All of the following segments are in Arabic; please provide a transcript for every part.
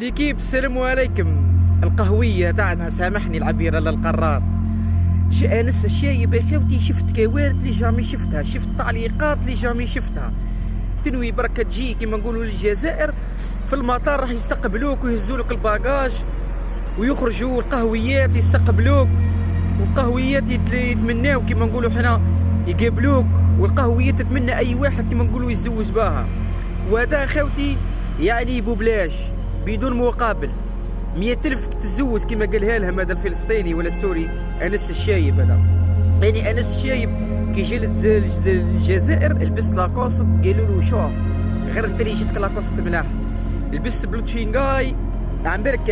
ليكيب السلام عليكم. القهوية تاعنا سامحني العبيرة للقرار. انس الشايب يا خوتي، شفت كوارث اللي جامي شفتها، شفت تعليقات اللي جامي شفتها. تنوي بركة تجي كيما نقولوا للجزائر في المطار راح يستقبلوك ويهزولك الباجاج ويخرجوا القهويات يستقبلوك، والقهويات يتمناو كيما نقولوا حنا يقابلوك، والقهويات تتمنى اي واحد كيما نقولوا يتزوج بها. وهذا خوتي يعني بوبلاش بدون مقابل. 100,000 تتزوج كما قالها لهم هذا الفلسطيني ولا السوري انس الشايب. هذا يعني انس الشايب كي جا للجزائر لبس لاكوست، قالوا له شوف غير انت اللي جيتك لاكوست ملاح، لبس بلوتشينغاي عم بالك.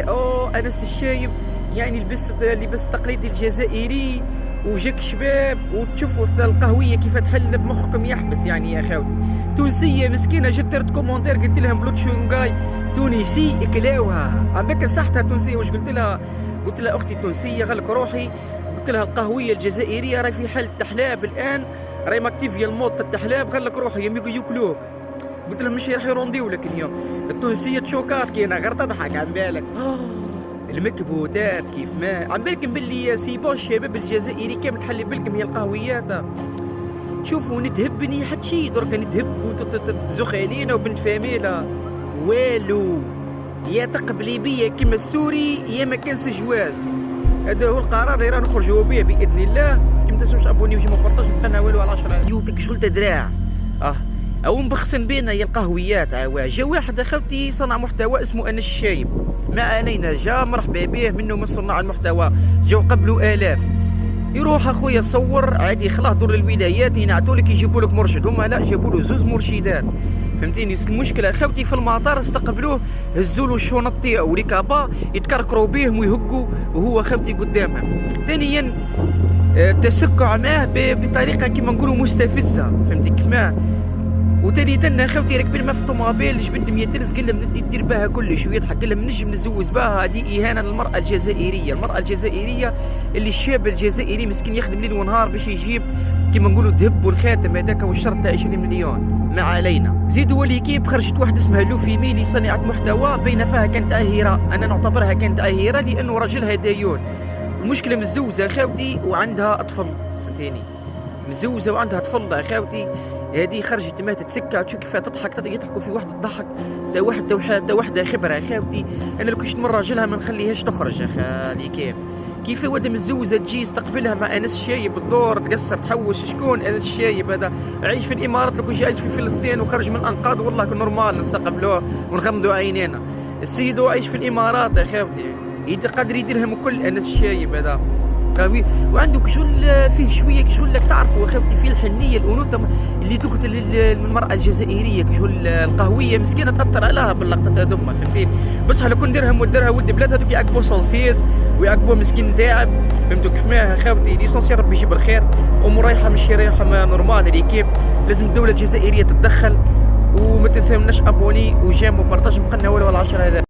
انس الشايب يعني لبس التقليدي الجزائري، وجاك شباب وتشوفوا القهويه كيف تحل بمخكم يحبس. يعني يا خاوتي تونسيه مسكينه جات درت كومونتير قلت لهم بلوتشينغاي تونسي اكلاوها عم بالك صحتها تونسيه. واش قلت لها؟ قلت لها اختي تونسيه غلك روحي، قلت لها القهويه الجزائريه راهي في حل التحلاب الان، راهي ماكتيفيا الموت التحلاب غلك روحي يمكن ياكلوك. قلت لهم مش راح يرونديو لك اليوم. التونسيه تشوكاس كاينه غير تضحك عم بالك. المكبوتات كيف ما عم بالكم باللي سيبو الشباب الجزائري كامل تحلي بالكم هي القهويات. شوفوا نتهبني حد شي درك نتهب وتزخ علينا وبنت فاميلا والو، يا تقبلي بيا كيما السوري يا ما كانش جواز. هذا هو القرار اللي رانا نخرجوا به باذن الله. كيما تنسوش ابوني وجي ما بارطاج القناه والو على 10 يوتك شغل دراع. او مبخسن بينا هي القهويات. جا واحد اخوتي صنع محتوى اسمه انس الشايب، ما علينا، جا مرحبا به منه من صناع المحتوى، جاو قبلوا الاف. يروح اخويا صور عادي خلاه دور الولايات ينعتوا لك يجيبوا لك مرشد، هما لا جابوا له زوز مرشدات. فهمتيني؟ المشكله خوتي في المطار استقبلوه هزوا له الشنط تاعو وركابا يتكركروا بهم ويهقوا وهو خوتي قدامهم. ثانيا تسكع معاه بطريقه كيما نقولوا مستفزه، فهمتي كيفاه. وثالثا خوتي راكبين معاه في الطوموبيل جبد 100,000 قال لهم ندي دير بها كلش ويضحك، قال لهم نجم نتزوج بها. هذه اهانه للمراه الجزائريه، المراه الجزائريه اللي الشاب الجزائري مسكين يخدم ليل ونهار باش يجيب كيما نقولوا ذهب والخاتم هذاك والشرط تاع 20 مليون. ما علينا. زيدوا ليكيب خرجت واحده اسمها لوفي ميلي صانعه محتوى باينه فيها كانت اهيره، انا نعتبرها كانت اهيره لانه راجلها دايون. المشكله متزوجه خاوتي وعندها اطفال، فهمتيني؟ متزوجه وعندها طفل اخاوتي. هذه خرجت ما تتسكع تشوف كيف تضحك، يضحكوا في واحد الضحك تا وحده خبره اخاوتي. انا لو كنت من راجلها ما نخليهاش تخرج اخالي. كيف وحده متزوجه تجي تستقبلها مع انس الشايب الدور تقصر تحوش. شكون انس الشايب هذا؟ عايش في الامارات، لو كنت عايش في فلسطين وخرج من الانقاض والله كان نورمال نستقبلوه ونغمضوا عينينا. السيد عايش في الامارات اخاوتي قادر يديرهم كل انس الشايب هذا. وعندك شغل فيه شويه شغل لك تعرفوا اخوتي فيه الحنيه الانوثه اللي دوكت المراه الجزائريه شغل القهويه مسكينه تاثر عليها باللقطات هذوما، فهمتيني؟ بصح لو كون نديرهم وديرها ود بلاد هذوك يعقبوا سونسيس ويعقبوا مسكين تاعب، فهمتوا كيف ما اخوتي؟ ليسونسيال ربي يجيب الخير. امور رايحه ماشي رايحه ما نورمال ليكيب. لازم الدوله الجزائريه تتدخل. وما تنساوناش ابوني وجيم وبارطاج مقنع ولا 10 هذا.